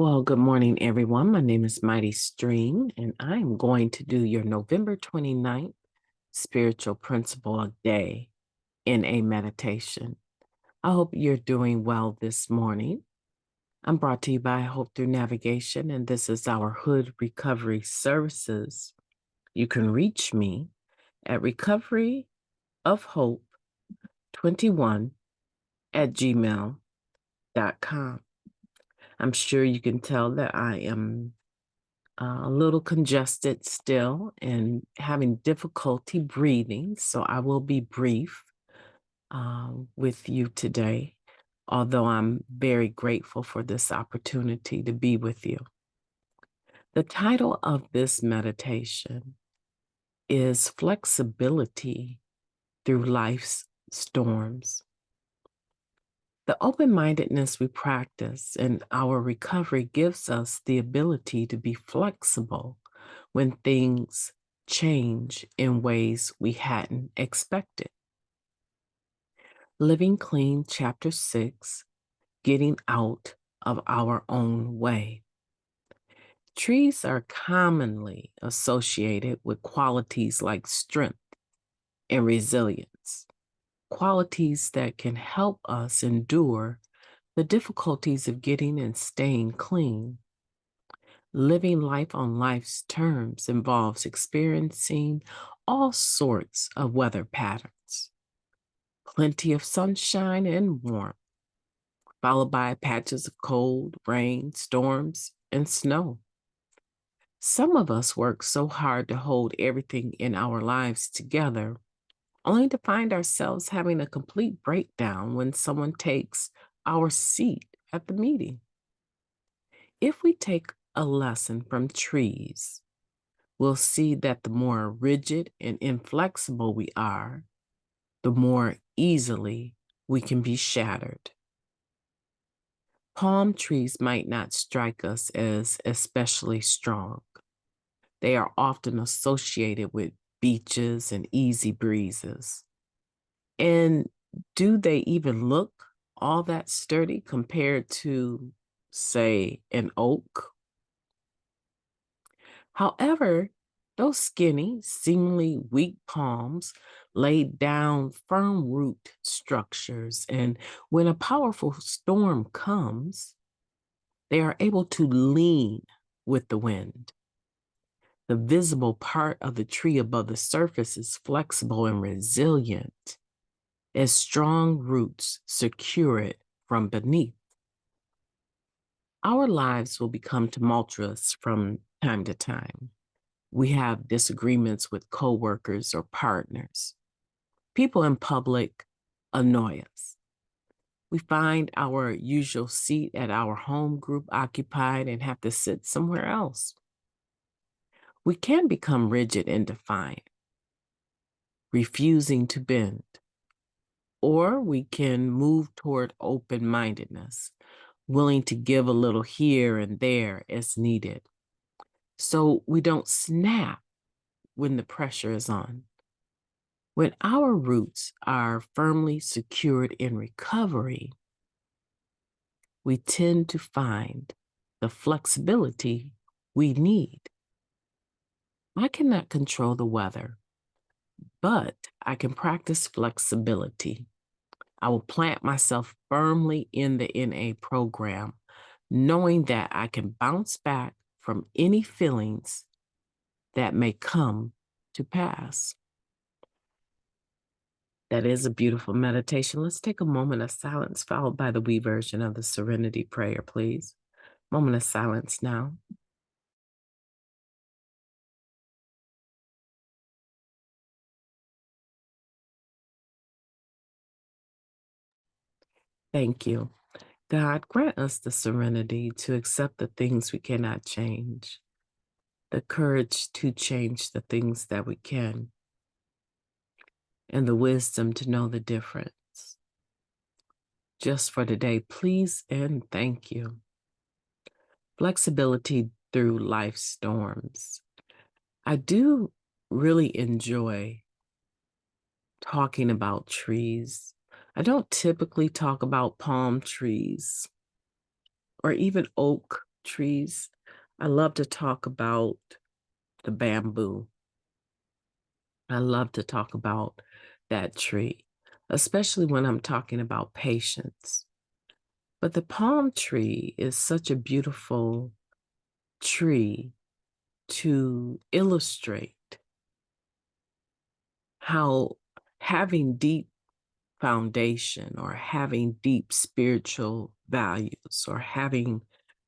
Well, good morning, everyone. My name is Mighty Stream, and I'm going to do your November 29th Spiritual Principle a Day in a meditation. I hope you're doing well this morning. I'm brought to you by Hope Through Navigation, and this is our Hood Recovery Services. You can reach me at recoveryofhope21@gmail.com. I'm sure you can tell that I am a little congested still and having difficulty breathing, so I will be brief with you today, although I'm very grateful for this opportunity to be with you. The title of this meditation is Flexibility Through Life's Storms. The open-mindedness we practice in our recovery gives us the ability to be flexible when things change in ways we hadn't expected. Living Clean, Chapter 6, Getting Out of Our Own Way. Trees are commonly associated with qualities like strength and resilience, qualities that can help us endure the difficulties of getting and staying clean. Living life on life's terms involves experiencing all sorts of weather patterns. Plenty of sunshine and warmth, followed by patches of cold, rain, storms, and snow. Some of us work so hard to hold everything in our lives together, only to find ourselves having a complete breakdown when someone takes our seat at the meeting. If we take a lesson from trees, we'll see that the more rigid and inflexible we are, the more easily we can be shattered. Palm trees might not strike us as especially strong. They are often associated with beaches and easy breezes. And do they even look all that sturdy compared to, say, an oak? However, those skinny, seemingly weak palms lay down firm root structures, and when a powerful storm comes, they are able to lean with the wind. The visible part of the tree above the surface is flexible and resilient, as strong roots secure it from beneath. Our lives will become tumultuous from time to time. We have disagreements with coworkers or partners. People in public annoy us. We find our usual seat at our home group occupied and have to sit somewhere else. We can become rigid and defiant, refusing to bend, or we can move toward open-mindedness, willing to give a little here and there as needed, so we don't snap when the pressure is on. When our roots are firmly secured in recovery, we tend to find the flexibility we need. I cannot control the weather, but I can practice flexibility. I will plant myself firmly in the NA program, knowing that I can bounce back from any feelings that may come to pass. That is a beautiful meditation. Let's take a moment of silence, followed by the we version of the Serenity Prayer, please. Moment of silence now. Thank you. God, grant us the serenity to accept the things we cannot change, the courage to change the things that we can, and the wisdom to know the difference. Just for today, please and thank you. Flexibility through life's storms. I do really enjoy talking about trees. I don't typically talk about palm trees or even oak trees, I love to talk about the bamboo. I love to talk about that tree, especially when I'm talking about patience. But the palm tree is such a beautiful tree to illustrate how having deep foundation or having deep spiritual values or having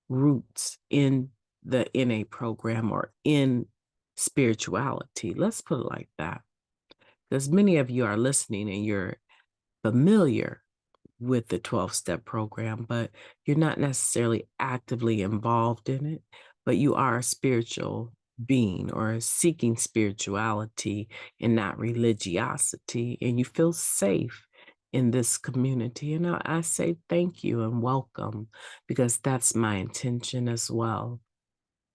roots in the NA program or in spirituality, let's put it like that, because many of you are listening and you're familiar with the 12-step program, but you're not necessarily actively involved in it, but you are a spiritual being or seeking spirituality and not religiosity, and you feel safe in this community. And I say thank you and welcome, because that's my intention as well,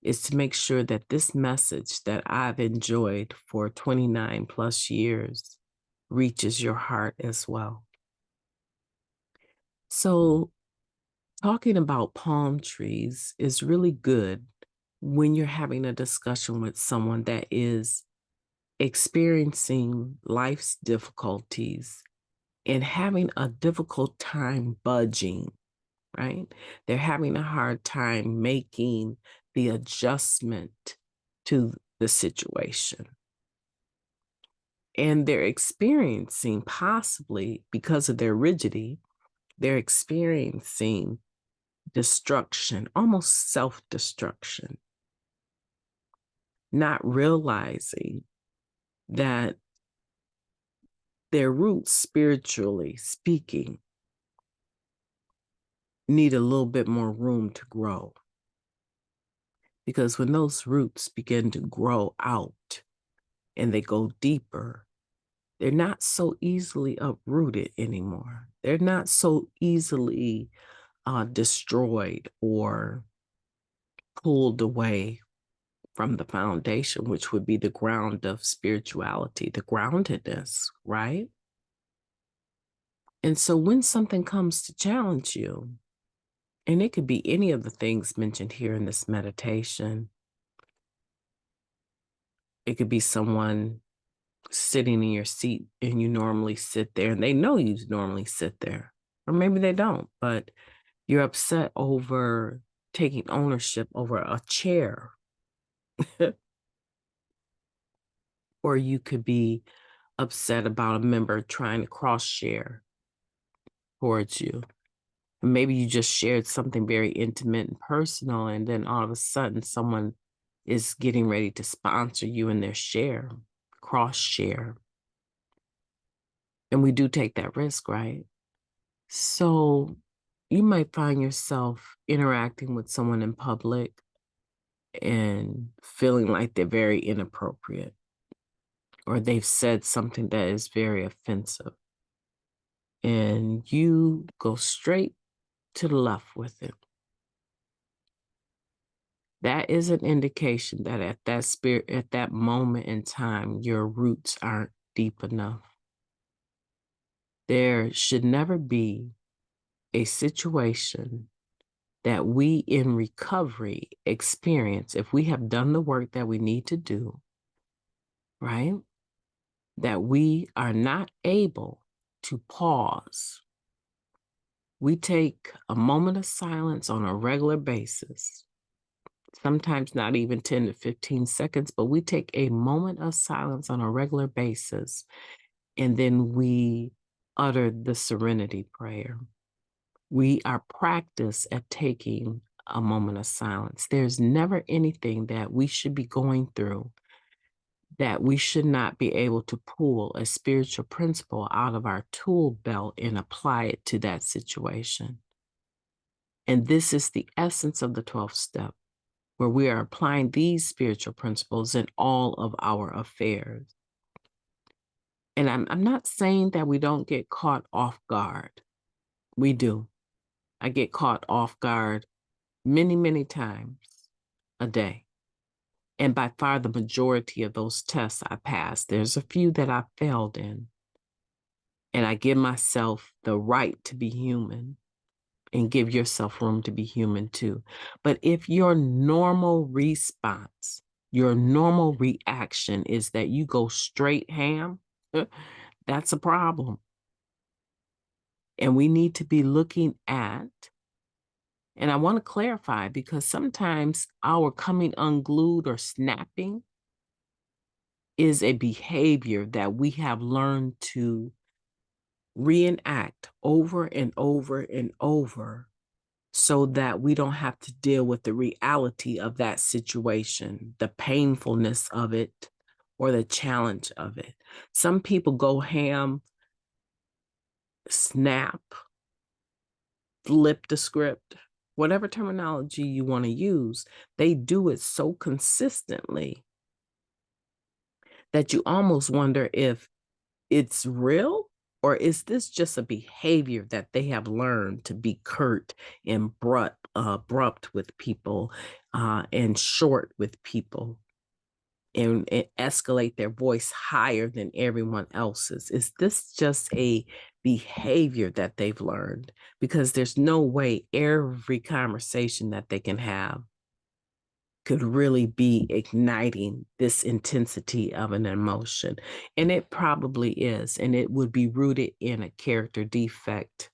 is to make sure that this message that I've enjoyed for 29 plus years reaches your heart as well. So talking about palm trees is really good when you're having a discussion with someone that is experiencing life's difficulties and having a difficult time budging, right? They're having a hard time making the adjustment to the situation. And they're experiencing, possibly because of their rigidity, they're experiencing destruction, almost self-destruction, not realizing that their roots, spiritually speaking, need a little bit more room to grow. Because when those roots begin to grow out and they go deeper, they're not so easily uprooted anymore. They're not so easily destroyed or pulled away from the foundation, which would be the ground of spirituality, the groundedness, right? And so when something comes to challenge you, and it could be any of the things mentioned here in this meditation, it could be someone sitting in your seat and you normally sit there and they know you normally sit there, or maybe they don't, but you're upset over taking ownership over a chair. Or you could be upset about a member trying to cross share towards you. Maybe you just shared something very intimate and personal, and then all of a sudden someone is getting ready to sponsor you in their share, cross share. And we do take that risk, right? So you might find yourself interacting with someone in public and feeling like they're very inappropriate, or they've said something that is very offensive, and you go straight to the left with it. That is an indication that at that moment in time, your roots aren't deep enough. There should never be a situation that we in recovery experience, if we have done the work that we need to do, right? That we are not able to pause. We take a moment of silence on a regular basis, sometimes not even 10 to 15 seconds, but we take a moment of silence on a regular basis, and then we utter the serenity prayer. We are practiced at taking a moment of silence. There's never anything that we should be going through that we should not be able to pull a spiritual principle out of our tool belt and apply it to that situation. And this is the essence of the 12th step, where we are applying these spiritual principles in all of our affairs. And I'm not saying that we don't get caught off guard. We do. I get caught off guard many, many times a day. And by far the majority of those tests I passed. There's a few that I failed in. And I give myself the right to be human. and give yourself room to be human too. But if your normal response, your normal reaction is that you go straight ham, that's a problem. And we need to be looking at, and I want to clarify, because sometimes our coming unglued or snapping is a behavior that we have learned to reenact over and over and over so that we don't have to deal with the reality of that situation, the painfulness of it, or the challenge of it. Some people go ham, snap, flip the script, whatever terminology you want to use. They do it so consistently that you almost wonder if it's real, or is this just a behavior that they have learned to be curt and abrupt with people, and short with people, and escalate their voice higher than everyone else's? Is this just a behavior that they've learned? Because there's no way every conversation that they can have could really be igniting this intensity of an emotion. And it probably is. And it would be rooted in a character defect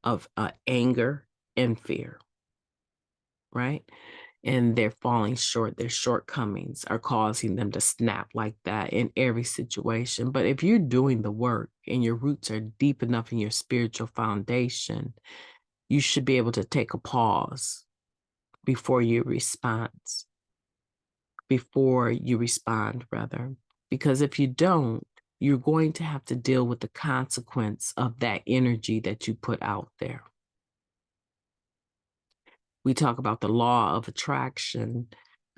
of anger and fear, right? And they're falling short. Their shortcomings are causing them to snap like that in every situation. But if you're doing the work and your roots are deep enough in your spiritual foundation, you should be able to take a pause before you respond. Because if you don't, you're going to have to deal with the consequence of that energy that you put out there. We talk about the law of attraction.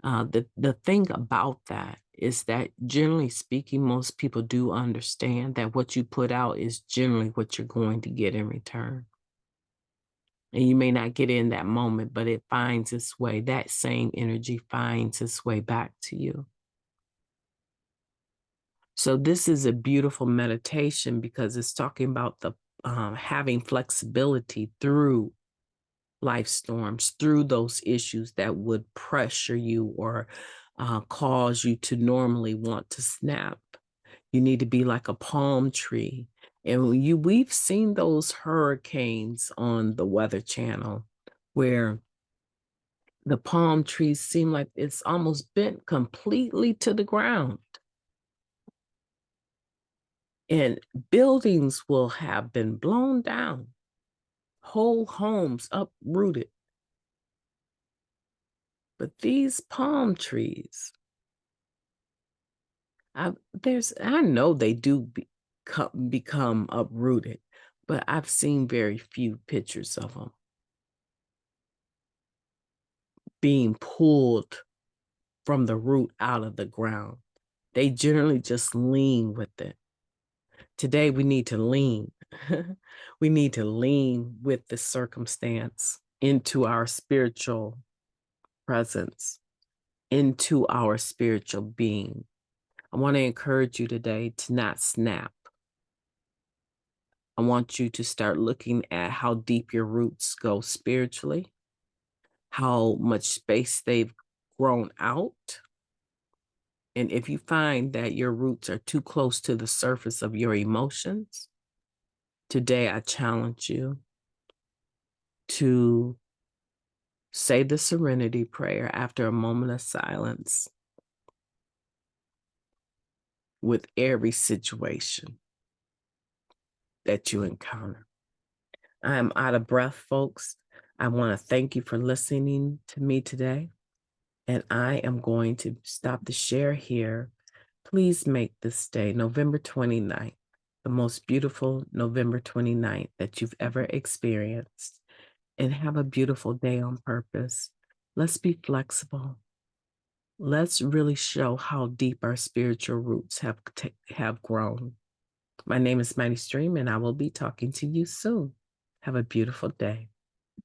The thing about that is that, generally speaking, most people do understand that what you put out is generally what you're going to get in return. And you may not get it in that moment, but it finds its way, that same energy finds its way back to you. So this is a beautiful meditation because it's talking about the having flexibility through life storms, through those issues that would pressure you or cause you to normally want to snap. You need to be like a palm tree. And we've seen those hurricanes on the Weather Channel where the palm trees seem like it's almost bent completely to the ground. And buildings will have been blown down, whole homes uprooted. But these palm trees, I know they do become uprooted, but I've seen very few pictures of them being pulled from the root out of the ground. They generally just lean with it. Today, we need to lean. We need to lean with the circumstance into our spiritual presence, into our spiritual being. I want to encourage you today to not snap. I want you to start looking at how deep your roots go spiritually, how much space they've grown out. And if you find that your roots are too close to the surface of your emotions, today I challenge you to say the serenity prayer after a moment of silence with every situation that you encounter. I'm out of breath, folks. I want to thank you for listening to me today. And I am going to stop the share here. Please make this day, November 29th, the most beautiful November 29th that you've ever experienced. And have a beautiful day on purpose. Let's be flexible. Let's really show how deep our spiritual roots have grown. My name is MightyStream, and I will be talking to you soon. Have a beautiful day.